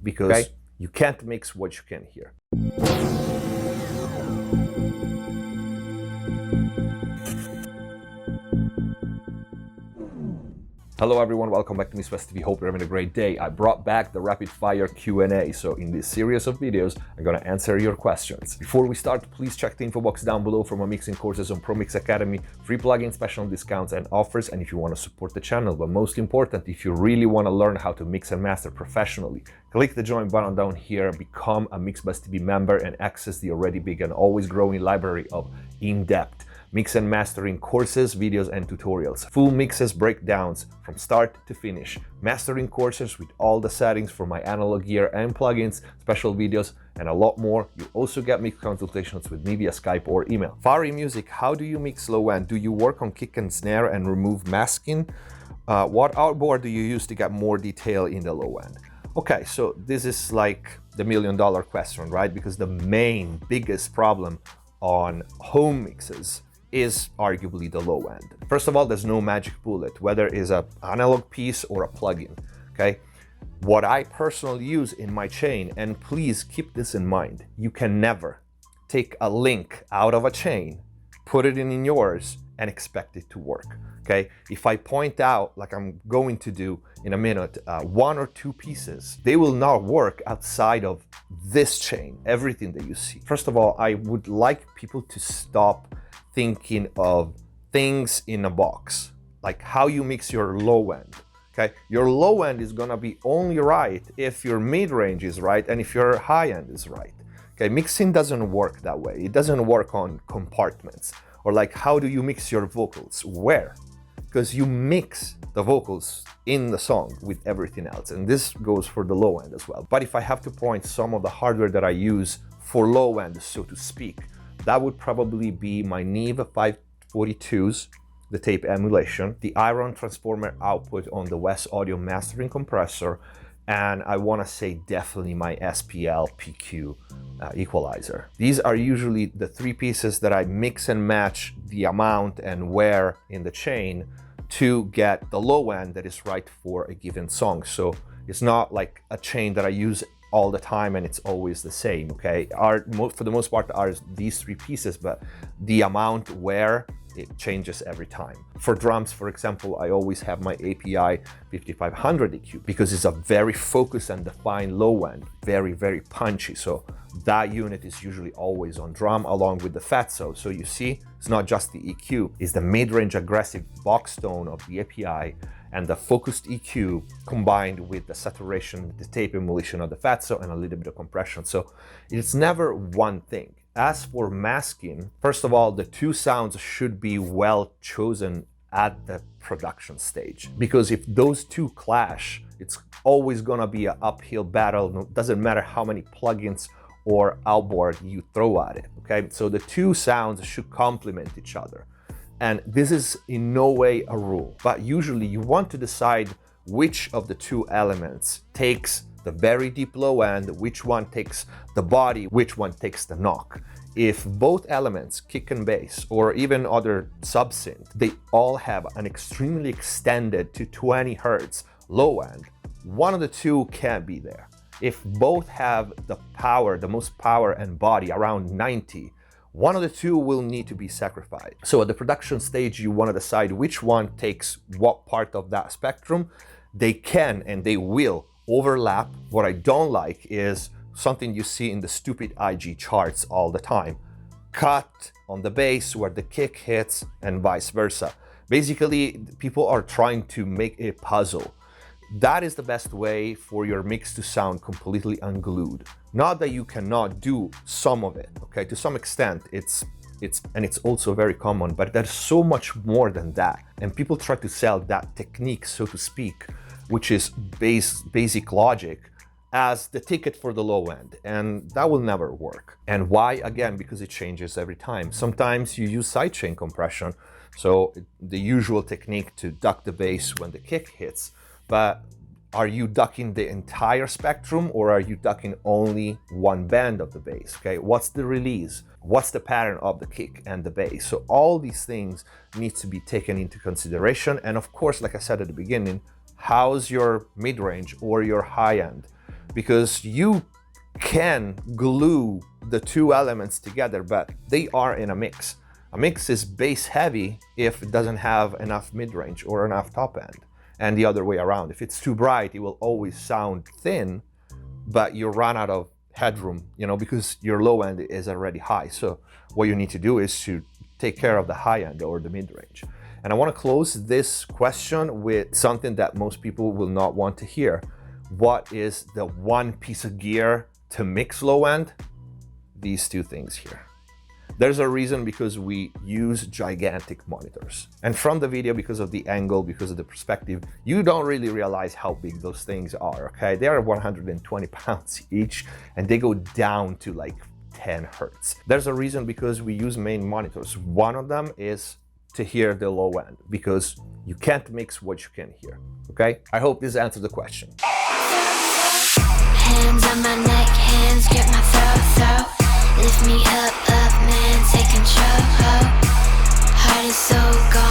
because you can't mix what you can hear. Hello everyone, welcome back to MixFest TV. Hope you're having a great day. I brought back the rapid fire Q&A. So in this series of videos, I'm gonna answer your questions. Before we start, please check the info box down below for my mixing courses on Pro Mix Academy, free plugin special discounts and offers, and if you want to support the channel. But most important, if you really want to learn how to mix and master professionally, click the join button down here, become a MixFest TV member and access the already big and always growing library of in-depth mix and mastering courses, videos and tutorials, full mixes, breakdowns from start to finish, mastering courses with all the settings for my analog gear and plugins, special videos and a lot more. You also get mix consultations with me via Skype or email. Fari Music, how do you mix low end? Do you work on kick and snare and remove masking? What outboard do you use to get more detail in the low end? Okay, so this is like the $1 million question, right? Because the main biggest problem on home mixes is arguably the low end. First of all, there's no magic bullet, whether it's an analog piece or a plugin, okay? What I personally use in my chain, and please keep this in mind, you can never take a link out of a chain, put it in yours, and expect it to work, okay? If I point out, like I'm going to do in a minute, one or two pieces, they will not work outside of this chain, everything that you see. First of all, I would like people to stop thinking of things in a box, like how you mix your low end, okay? Your low end is gonna be only right if your mid-range is right and if your high end is right, okay? Mixing doesn't work that way. It doesn't work on compartments. Or like, how do you mix your vocals? Where? Because you mix the vocals in the song with everything else, and this goes for the low end as well. But if I have to point some of the hardware that I use for low end, so to speak, that would probably be my Neve 542s, the tape emulation, the Iron Transformer output on the West Audio mastering compressor, and I want to say definitely my SPL PQ equalizer. These are usually the three pieces that I mix and match the amount and where in the chain to get the low end that is right for a given song. So it's not like a chain that I use all the time and it's always the same, okay? For the most part are these three pieces, but the amount where it changes every time. For drums, for example, I always have my API 5500 EQ because it's a very focused and defined low end, very, very punchy. So that unit is usually always on drum along with the fatso. So you see, it's not just the EQ, it's the mid-range aggressive box tone of the API and the focused EQ combined with the saturation, the tape emulation of the fatso and a little bit of compression. So it's never one thing. As for masking, first of all, the two sounds should be well chosen at the production stage, because if those two clash, it's always gonna be an uphill battle. It doesn't matter how many plugins or outboard you throw at it, okay? So the two sounds should complement each other. And this is in no way a rule, but usually you want to decide which of the two elements takes the very deep low end, which one takes the body, which one takes the knock. If both elements, kick and bass, or even other sub-synth, they all have an extremely extended to 20 Hertz low end, one of the two can't be there. If both have the power, the most power and body around 90, one of the two will need to be sacrificed. So at the production stage, you want to decide which one takes what part of that spectrum. They can and they will overlap. What I don't like is something you see in the stupid IG charts all the time. Cut on the bass where the kick hits and vice versa. Basically, people are trying to make a puzzle. That is the best way for your mix to sound completely unglued. Not that you cannot do some of it, okay? To some extent, it's also very common, but there's so much more than that. And people try to sell that technique, so to speak, which is basic logic, as the ticket for the low end, and that will never work. And why? Again, because it changes every time. Sometimes you use sidechain compression, so the usual technique to duck the bass when the kick hits, but are you ducking the entire spectrum or are you ducking only one band of the bass? Okay, what's the release? What's the pattern of the kick and the bass? So all these things need to be taken into consideration. And of course, like I said at the beginning, how's your mid-range or your high end? because you can glue the two elements together, but they are in a mix. A mix is bass heavy if it doesn't have enough mid-range or enough top end, and the other way around. If it's too bright, it will always sound thin, but you run out of headroom, you know, because your low end is already high. So what you need to do is to take care of the high end or the mid-range. And I want to close this question with something that most people will not want to hear. What is the one piece of gear to mix low end? These two things here. There's a reason, because we use gigantic monitors. And from the video, because of the angle, because of the perspective, you don't really realize how big those things are, okay? They are 120 pounds each, and they go down to like 10 hertz. There's a reason, because we use main monitors. One of them is to hear the low end, because you can't mix what you can hear, okay? I hope this answers the question. Hands on my neck, hands grip my throat. Lift me up, man, take control. Heart is so gone.